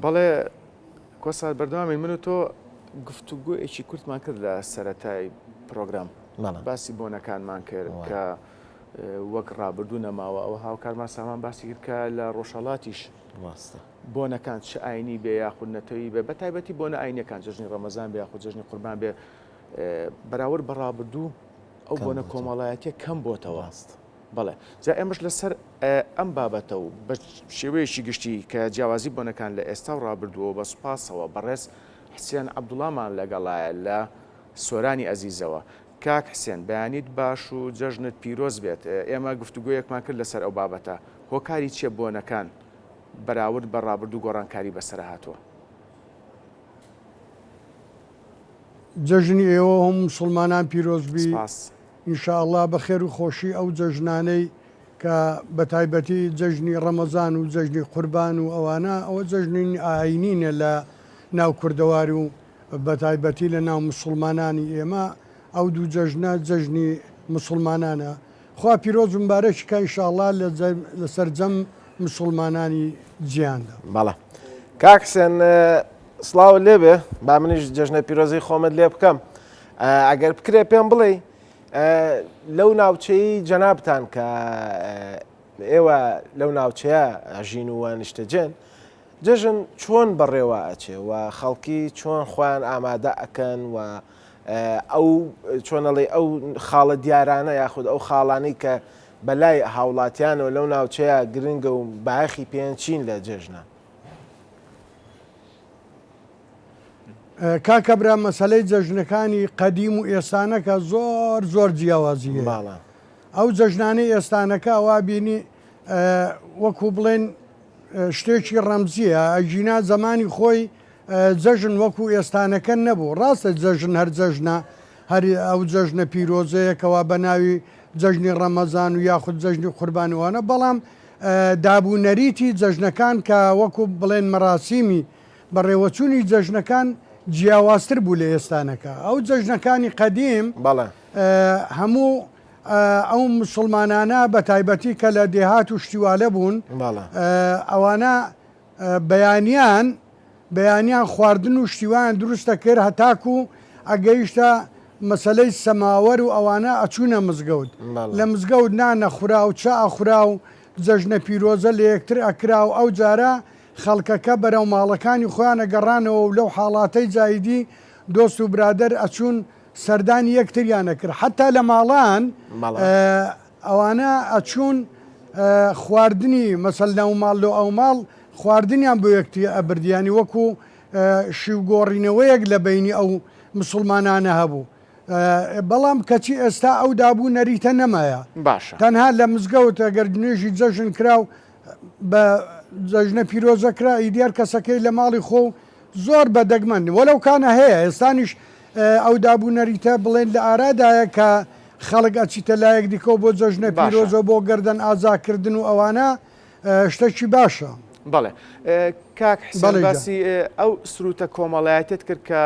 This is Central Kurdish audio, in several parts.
بەڵێ کۆسات بەردەوامی من و تۆ گفتوگویەکی کورتمان کرد لە سەرەتای پرۆگرام باسی بۆنەکانمان کرد کە وەک ڕابردوو نەماوە ئەوە هاوکارمان سامان باسی کرد کە لە ڕۆژهەڵاتیش بۆنەکان چ ئاینی بێ یاخود نەتەوەی بێ بە تایبەتی بۆنە ئاینەکان جژنی ڕەمەزان بێ یاخود جژنی قوربان بێ بەراورد بە ڕابردوو ئەو بۆنە کۆمەڵایەتیە کەم بۆتەوە بەڵێ جا ئێمەش لەسەر ئەم بابەتە و بە شێوەیەکی گشتی کە جیاوازی بۆنەکان لە ئێستا و ڕابردووە بە سوپاسەوە بەڕێز حسێن عەبدوڵڵامان لەگەڵایە لە سۆرانی ئەزیزەوە. کاک حسێن بەیانیت باش و جەژنت پیرۆز بێت. ئێمە گفتوگویەکمان کرد لەسەر ئەو بابەتە هۆکاری چیە بۆنەکان بەراورد بە ڕابردوو گۆڕانکاری بەسەر هاتووە؟ جەژنی ئێوە هەم مسلمانان پیرۆزبی ئینشاءالله بە خێر و خۆشی ئەو جەژنانەی کە بە تایبەتی جەژنی ڕەمەزان و جەژنی قوربان و ئەوانە ئەوە جەژنی ئاینینە لە ناو کوردەواری و بە تایبەتی لە ناو مسلمانانی ئێمە ئەو دوو جەژنە جەژنی مسلمانانە خوا پیرۆز و مبارەکیکە ئینشاءالله لە سەرجەم مسلمانانی جیاندا. بەڵێ کاک حسێن سڵاو لێبێ با منیش جەژنە پیرۆزی خۆمت لێ بکەم. ئەگەر بکرێ پێم بڵێ لەو ناوچەی جەنابتان کە ئێوە لەو ناوچەیە ئەژین و نیشتەجێن جەژن چۆن بەڕێوە ئەچێ و خەڵکی چۆن خۆیان ئامادە ئەکەن و ئەو چۆنەڵێ ئەو خاڵە دیارانە یاخود ئەو خاڵانەی کە بەلای هاوڵاتیانەوە لەو ناوچەیە گرنگە و باەخی پێیان چین لە جێژنە؟ کاکەبرا مەسەلەی جەژنەکانی قەدیم و ئێستانەکە زۆر زۆر جیاوازیە. ئەو جەژنانەی ئێستانەکە وا بینی وەکو بڵێن شتێکی ڕەمزیە ئەژینا زمانی خۆی جەژن وەکو ئێستانەکە نەبوو. ڕاستە جەژن هەر جەژنە هەر ئەو جەژنە پیرۆزەیەکەوە بە ناوی جەژنی ڕەمەزان و یاخود جەژنی قوربانوانە بەڵام دابوونەریتی جەژنەکان کە وەکو بڵێن مەراسیمی بەڕێوەچوونی جەژنەکان جیاوازتر بوو لە ئێستانەکە. ئەو جەژنەکانی قەدیم هەموو ئەو مسلمانانە بە تایبەتی کە لە دێهات و شتیوالە بوون ئەوانە بەیانیان خواردن و شتیوان دروستە کرد هەتاکو ئەگەیشتە مەسلەی سەماوەر و ئەوانە ئەچوونە مزگەوت لە مزگەوت نانەخورا و چا ئەخورا و جەژنە پیرۆزە لە یەکتر ئەکرا و ئەو جارە خەڵکەکە بەرەو ماڵەکانی خۆیانە گەڕانەوە و لەو حاڵاتەی جایدی دۆست و برادەر ئەچوون سەردانی یەکتریانە کرد حتا لە ماڵان ئەوانە ئەچوون خواردنی مەسەل ناو ماڵ لە ئەو ماڵ خواردنیان بۆ یەکتی ئەبردیانی وەکو شیوگۆڕینەوەیەک لە بینی ئەو مسلمانانە هەبوو. بەڵام کەچی ئێستا ئەو دابوو نەریتە نەمایە تەنها لە مزگەوت ئەگەر نوێژی جەژن کراو بە جەژنە پیرۆزەکرا ئیدیار کەسەکەی لە ماڵی خۆ زۆر بەدەگمەند وەلەو کانە هەیە ئێستانیش ئەو دابوو نەریتە بڵێن لە ئارادایە کە خەڵک ئەچیتە لایەک دیکە بۆ جەژنە پیرۆزە بۆ گەردن ئازاکردن و ئەوانە شتێکی باشە. بەڵێ کاک حسێن باسی ئەو سروتە کۆمەڵایەتت کرد کە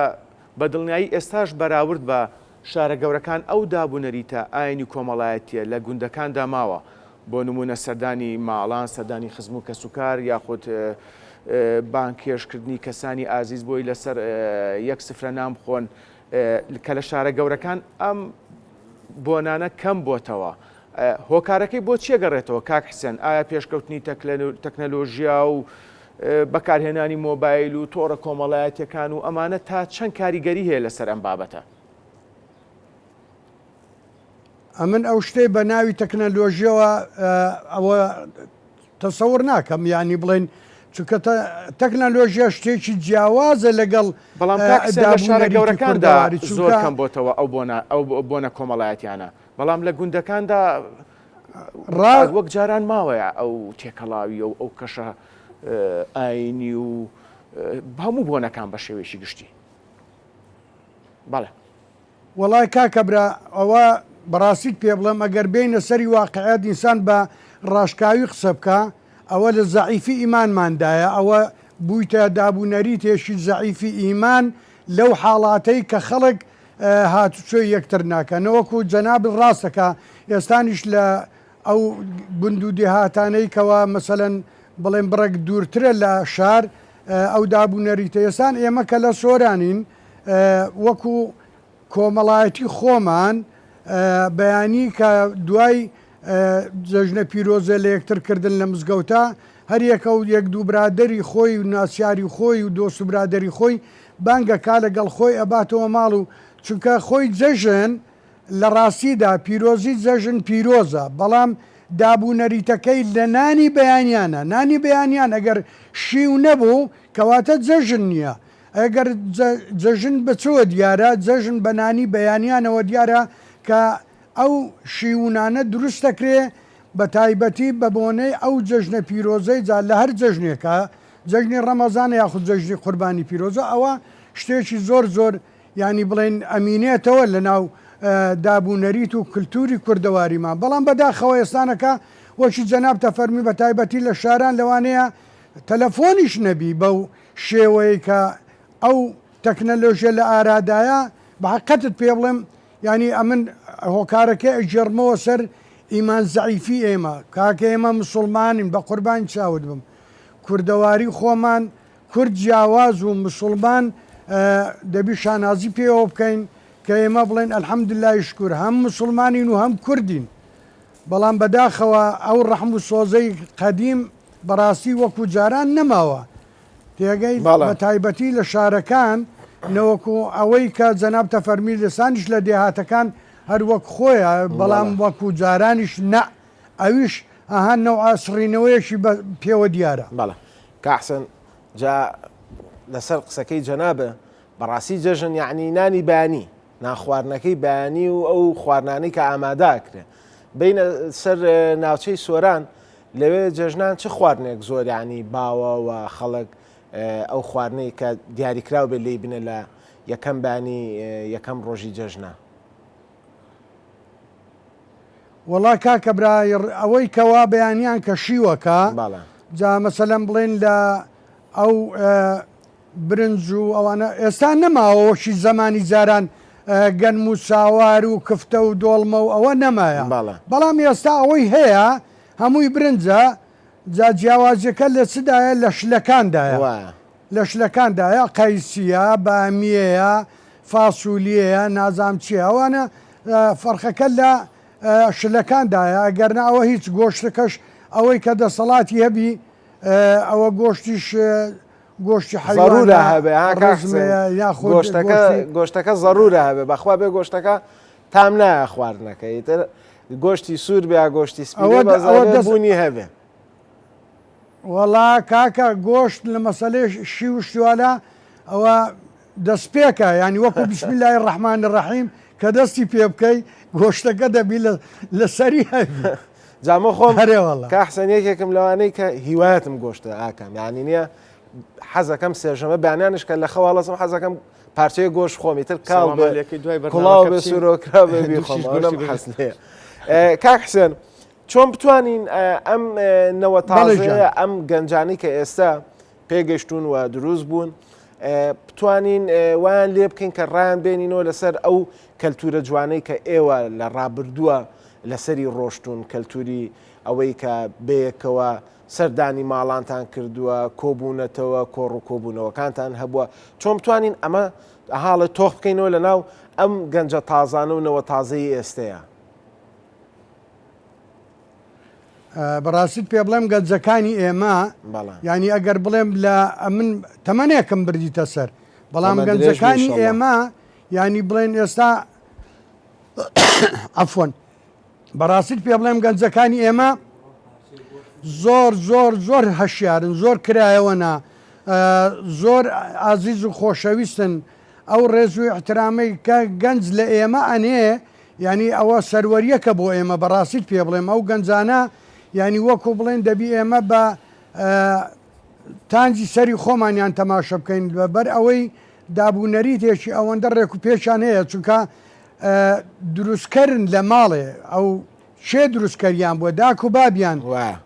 بە دڵنیایی ئێستاش بەراورد بە شارە گەورەکان ئەو دابوونەریتە ئاینی کۆمەڵایەتیە لە گوندەکاندا ماوە بۆ نمونە سەردانی ماڵان سەردانی خزم و کەسوکار یاخود بانکێشکردنی کەسانی ئازیز بۆی لەسەر یەک سفرە نام بخۆن کە لە شارە گەورەکان ئەم بۆنانە کەم بۆتەوە. هۆکارەکەی بۆ چیە گەڕێتەوە کاک حسێن؟ ئایا پێشکەوتنی تەکنەلۆژیا و بەکارهێنانی مۆبایل و تۆڕە کۆمەڵایەتیەکان و ئەمانە تا چەند کاریگەری هەیە لەسەر ئەم بابەتە؟ ئەمن ئەو شتەی بە ناوی تەکنەلۆژیەوە ئەوە تەسەور ناکەم یانی بڵێن چونکە تەکنەلۆژیا شتێکی جیاوازە لەگەڵ بەڵام لە شارە گەورەکاندا زۆر کەم بۆتەوە ئەو بۆنە کۆمەڵایەتیانە بەڵام لە گوندەکاندا وەک جاران ماوەیە ئەو تێکەڵاوی و ئەو کەشە ئاینی و هەموو بۆنەکان بە شێوەیەکی گشتی. بەڵێ وەڵای کاکەبرا ئەوە بەڕاستیت پێ بڵێم ئەگەر بینە سەری واقعەت ئینسان بە ڕاشکاوی قسە بکە ئەوە لە زەعیفی ئیمانماندایە ئەوە بوویتە دابوونەری تێشی زەعیفی ئیمان لەو حاڵاتەی کە خەڵک هاتوچۆی یەکتر ناکەنەوەکو جەناب ڕاستەکە ئێستانیش لە ئەو گوند و دێهاتانەی کەوا مەسەلەن بڵێن بڕێک دوورترە لە شار ئەو دابوونەریتە ئێستان ئێمە کە لە سۆرانین وەکو کۆمەڵایەتی خۆمان بەیانی کە دوای جەژنە پیرۆزە لە یەکترکردن لە مزگەوتە هەر یەکە و یەک دوو برادری خۆی و ناسیاری خۆی و دۆست و برادری خۆی بانگە کا لەگەڵ خۆی ئەباتەوە ماڵ و چونکە خۆی جەژن لە ڕاستیدا پیرۆزی جەژن پیرۆزە بەڵام دابوونەریتەکەی لە نانی بەیانیانە نانی بەیانیان ئەگەر شیو نەبوو کەواتە جەژن نییە ئەگەر جەژن بچوە دیارە جەژن بە نانی بەیانیانەوە دیارە کە ئەو شیونانە دروست دەکرێ بە تایبەتی بە بۆنەی ئەو جەژنە پیرۆزەی جا لە هەر جەژنێکە جەژنی ڕەمەزانە یاخود جەژنی قوربانی پیرۆزە ئەوە شتێکی زۆر زۆر ینی بڵێن ئەمینێتەوە لە ناو دابوونەریت و کللتوری کوردەواریمان بەڵام بەداخەوە ئێستانەکە وەکی جەناب تەفەرمی بە تایبەتی لە شاران لەوانەیە تەلەفۆنیش نەبی بەو شێوەیە کە ئەو تەکنەلۆژیە لە ئارادایە بەحقەتت پێ بڵێم ینی ئەمن هۆکارەکە ئەجێڕمەوە سەر ئیمان زەعیفی ئێمە کاکە ئێمە مسلمانین بە قوربانی چاوت بم کوردەواری خۆمان کورد جیاواز و مسلمان دەبی شانازی پێوە بکەین کە ئێمە بڵێن ئەلحەمدولای شکر هەم مسلمانین و هەم کوردین بەڵام بەداخەوە ئەو ڕەحم و سۆزەی قەدیم بەڕاستی وەکو جاران نەماوە تێگەی بە تایبەتی لە شارەکان نەوەکو ئەوەی کە جەناب تەفەرمی لەسانیش لە دێهاتەکان هەر وەک خۆیە بەڵام وەکو جارانیش نە ئەویش ئەهان نەو ئاسڕینەوەیەکی پێوە دیارە بەڵێ کاحسن جا لەسەر قسەکەی جەنابە بەڕاستی جەژن یعنی نانی بەیانی ناخواردنەکەی بەیانی و ئەو خواردنانەی کە ئاماداکرێ بینە سەر ناوچەی سۆران لەوێ جەژنان چه خواردنێک زۆر ینی باوە و خەڵک ئەو خواردنەی کە دیاریکرااو بێ لێی بنە لە یەکەم بانی یەکەم ڕۆژی جەژنە وڵا کاکە برای ئەوەی کەوا بەیانیان کە شیوەکە جا مەسەلەن بڵێن لە ئەو برنج و ئەوانە ئێستا نەماوەشی زمانی جاران گەنم و ساوار و کفتە و دۆڵمە و ئەوە نەمایە بەڵام ئێستا ئەوەی هەیە هەمووی برنجە جا جیاوازەکە لە چدایە لە شلەکاندایە لە شلەکاندایە قەیسیە بامیەیە فاسوولیەیە نازام چیە ئەوانە فەرخەکە لە شلەکاندایە ئەگەرنا ئەوە هیچ گۆشتەکەش ئەوەی کە دەسەڵاتی هەبی ئەوە گۆشتیش گۆشتی حەزارورە هەبێ گۆشتەکە زەرورە هەبێ بەخوا بێ گۆشتەکە تام نایە خواردنەکەی تر گۆشتی سوور بێ گۆشتی بوونی هەبێ وەڵا کاکە گۆشت لە مەسەلەی شی و شتوالە ئەوە دەستپێکە ینی وەکو بسمیلای ڕەحمانی ڕەحیم کە دەستی پێ بکەی گۆشتەکە دەبی لە سەری هەبی جامە خۆم کە حسەن یەکێکم لەوانەی کە هیوایەتم گۆشتە ئاکەم یانی نییە حەزەکەم سێژەمە بەیانیانش کە لە خەواڵەسم حەزەکەم پارچەیە گۆشت خۆمی تر کاڵ کوڵاو بێ سوورۆکرا بێبی خۆم حەز لێ کاک حسێن چۆن بتوانین ئەم نەوە تازەیە ئەم گەنجانی کە ئێستا پێگەشتون و دروست بوون بتوانین وایان لێ بکەین کە ڕایان بێنینەوە لەسەر ئەو کەلتورە جوانەی کە ئێوە لە ڕابردووە لەسەری ڕۆشتون کەلتوری ئەوەی کە بەیەکەوە سەردانی ماڵانتان کردووە کۆبوونەتەوە کۆڕ و کۆبوونەوەکانتان هەبووە چۆن بتوانین ئەمە هاڵە تۆخ بکەینەوە لە ناو ئەم گەنجە تازانە و نەوە تازەی ئێستەیە بەڕاستیت پێ بڵێم گەنجەکانی ئێمە ینی ئەگەر بڵێم لە من تەمەنێکم بردیتە سەر بەڵام گەنجەکانی ئێمە ینی بڵێن ئێستا عەفوەن بەڕاستیت پێ بڵێم گەنجەکانی ئێمە زۆر زۆر زۆر هەشیارن زۆر کرایەوەنا زۆر ئازیز و خۆشەویستن ئەو ڕێز و احترامەی کە گەنج لە ئێمە ئەنێ ینی ئەوە سەروەریەکە بۆ ئێمە بەڕاستیت پێ بڵێم ئەو گەنجانە ینی وەکو بڵێن دەبی ئێمە بە تانجی سەری خۆمانیان تەماشە بکەین بەبەر ئەوەی دابوونەریتێکی ئەوەندە ڕێک و پێشان هەیە چونکە دروستکردن لە ماڵێ ئەو چێ دروستکەریان بووە داک و بابیان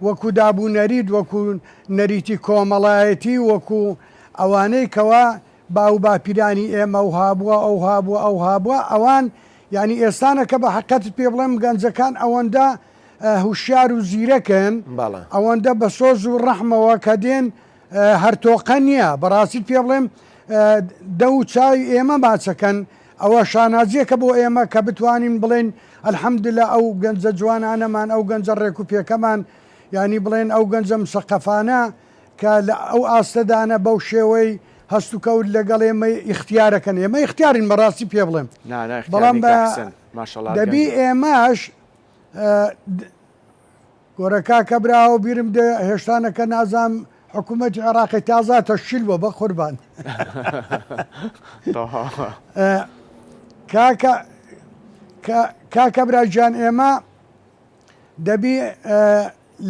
وەکو دابوونەریت وەکو نەریتی کۆمەڵایەتی وەکو ئەوانەی کەوا باو باپیرانی ئێمە و هابووە ئەو هابووە ئەو هابووە ئەوان ینی ئێستانەکە بە حقیقەت پێ بڵێم گەنجەکان ئەوەندە هوشیار و زیرەکەن ئەوەندە بە سۆز و ڕەحمەوە کە دێن هەرتۆقە نییە بەڕاستی پێ بڵێم دە و چاوی ئێمە ماچەکەن ئەوە شانازیەکە بۆ ئێمە کە بتوانین بڵێن الحەمدلله ئەو گەنجە جوانانەمان ئەو گەنجە ڕێکوپێکەمان ینی بڵێن ئەو گەنجە مسەقەفانە کە لە ئەو ئاستەدانە بەو شێوەی هەست و کەوت لەگەڵ ئێمە ئیختیارەکەن ئێمە ئیختیارین بەڕاستی پێ بڵێم بەڵام دەبی ئێمەش گۆرەکە کە براوە بیرم دێ هێشتانەکە نازام حکوومەتی عێراقی تازاتە شیل بۆ بە قوربان کاکە براجان ئێمە دەبی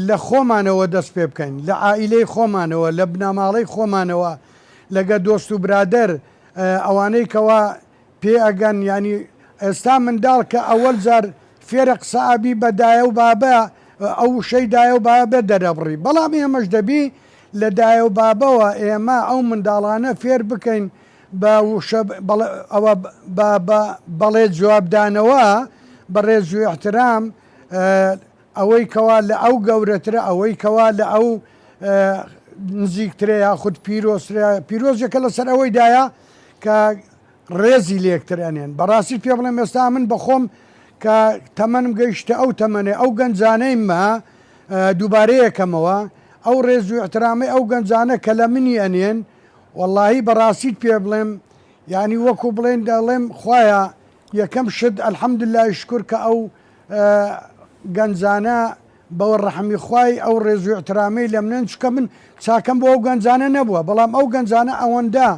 لە خۆمانەوە دەست پێ بکەین لە عائیلەی خۆمانەوە لە بنەماڵەی خۆمانەوە لەگە دۆست و برادەر ئەوانەی کەوا پێ ئەگەن ینی ئێستا منداڵ کە ئەوەل جار فێرە قسەعبی بەدایە و بابە ئەو شەی دایە و بابە دەرەبڕی بەڵام ئێمەش دەبی لە دایە و بابەوە ئێمە ئەو منداڵانە فێر بکەین ئەوە بەڵێ جوابدانەوە بەڕێزوی احترام ئەوەی کەوا لە ئەو گەورەترە ئەوەی کەوا لە ئەو نزیکترە یاخود پیرۆزیەکە لەسەر ئەوەی دایە کە ڕێزی لێکترێنێن بەڕاستی پێ بڵێم ئێستا من بەخۆم کە تەمەنم گەیشتە ئەو تەمەنێ ئەو گەنجانەیمە دووبارەیەکەمەوە ئەو ڕێزوی احترامی ئەو گەنجانە کە لە منی ئەنێن واللهی بەڕاستیت پێ بڵێم ینی وەکو بڵێن دەڵێم خوایە یەکەم شت الحەمدلله شکر کە ئەو گەنجانە بەوە ڕەحمی خوای ئەو ڕێزوی احترامی لە منێن چکە من چاکەم بۆ ئەو گەنجانە نەبووە بەڵام ئەو گەنجانە ئەوەندە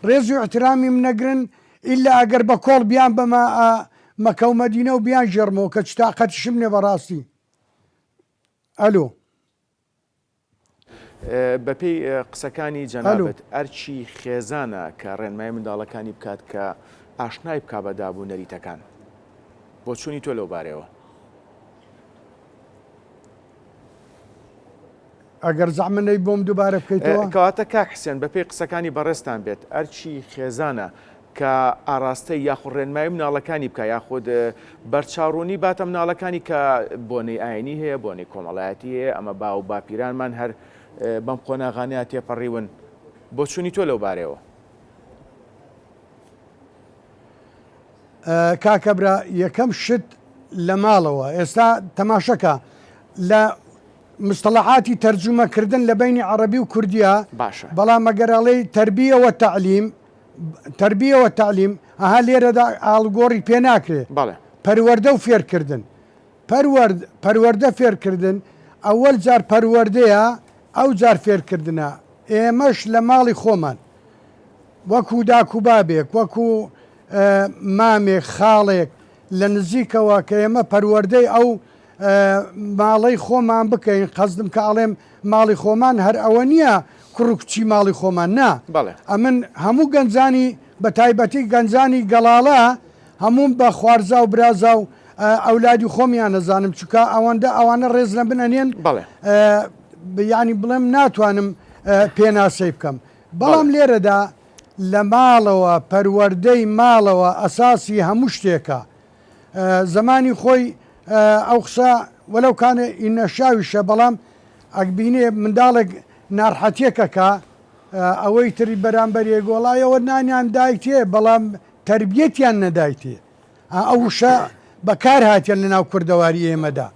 ڕێزوی احترامی منەگرن ئیلا ئەگەر بە کۆڵ بیان بەمە مەکە و مەدینە و بیان ژێرمەوە کە چتاقەتیشم نێ بەڕاستی ئەلۆ بەپێی قسەکانی جەنابەت ئەرچی خێزانە کە ڕێنمای منداڵەکانی بکات کە ئاشنای بک بە دابوو نەریتەکان بۆ چوونی تۆ لەو بارەوە ئەگەر زەحمەی بۆم دووبارە بکەیتەوە کەواتە کاک حسێن بەپێی قسەکانی بەڕێستان بێت ئەرچی خێزانە کە ئاراستەی یاخود ڕێنمای مناڵەکانی بکە یاخود بەرچاڕوونی باتە مناڵەکانی کە بۆنەی ئاینی هەیە بۆنەی کۆمەڵایەتی هەیە ئەمە با و باپیرانمان هەر بەم قۆناغانەیە تێپەڕیون بۆ چوونی تۆ لەو بارەوە کاکەبرا یەکەم شت لە ماڵەوە ئێستا تەماشەکە لە مستەڵەحاتی تەرجمەکردن لە بینی عەرەبی و کوردیە باشە بەڵام ئەگەراڵەی تەربیەوە تەعلیم ئەها لێرەدا ئاڵگۆڕی پێ ناکرێت پەروەردە و فێرکردن پەروەردە فێرکردن ئەوەل جار پەروەردەیە ئەو جار فێرکردنە ئێمەش لە ماڵی خۆمان وەکو داکو بابێک وەکو مامێک خاڵێک لە نزیکەوە کە ئێمە پەروەردەی ئەو ماڵەی خۆمان بکەین قەزدم کە ئاڵێم ماڵی خۆمان هەر ئەوە نییە کوڕکچی ماڵی خۆمان نا ئەمن هەموو گەنجانی بە تایبەتی گەنجانی گەڵاڵە هەموو بە خوارزا و برازا و ئەولادی خۆمیان نەزانم چکە ئەوەندە ئەوانە ڕێز لە بنەنێن ینی بڵێم ناتوانم پێناسەی بکەم بەڵام لێرەدا لە ماڵەوە پەروەردەی ماڵەوە ئەساسی هەموو شتێکە زمانی خۆی ئەو قسە وەلەو کانە ئینەشاویشە بەڵام ئەکبینێ منداڵێک ناڕحەتێکەکە ئەوەی تری بەرامبەرێ گۆڵایەوە نانیان دایکتێ بەڵام تربیەتیان نەدایتێ ئەو شە بەکار هاتیان لە ناو کوردەواری ئێمەدا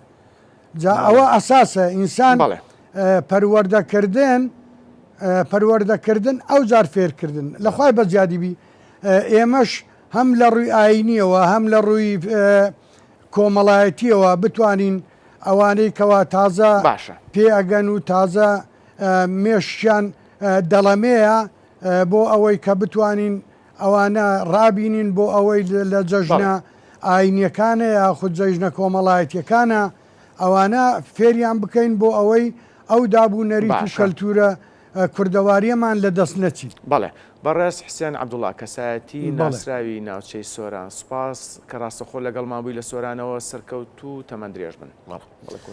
جا ئەوە ئەساسە ئینسان پەروەردەکردن ئەو جار فێرکردن لەخوای بەزیادیبی ئێمەش هەم لە ڕووی ئاینیەوە هەم لە ڕووی کۆمەڵایەتیەوە بتوانین ئەوانەی کەوا تازە پێ ئەگەن و تازە مێشیان دەڵەمەیە بۆ ئەوەی کە بتوانین ئەوانە ڕابینین بۆ ئەوەی لە جەژنە ئاینیەکانە یاخود جەژنە کۆمەڵایەتیەکانە ئەوانە فێریان بکەین بۆ ئەوەی ئەو دابوو نەریت و کەلتورە کوردەواریەمان لە دەست نەچیت بەڵێ بەڕێز حسێن عەبدوڵڵا کەسایەتی ناسراوی ناوچەی سۆران سوپاس کە ڕاستەخۆ لەگەڵمان بووی لە سۆرانەوە سەرکەوت و تەمەند درێژ بن.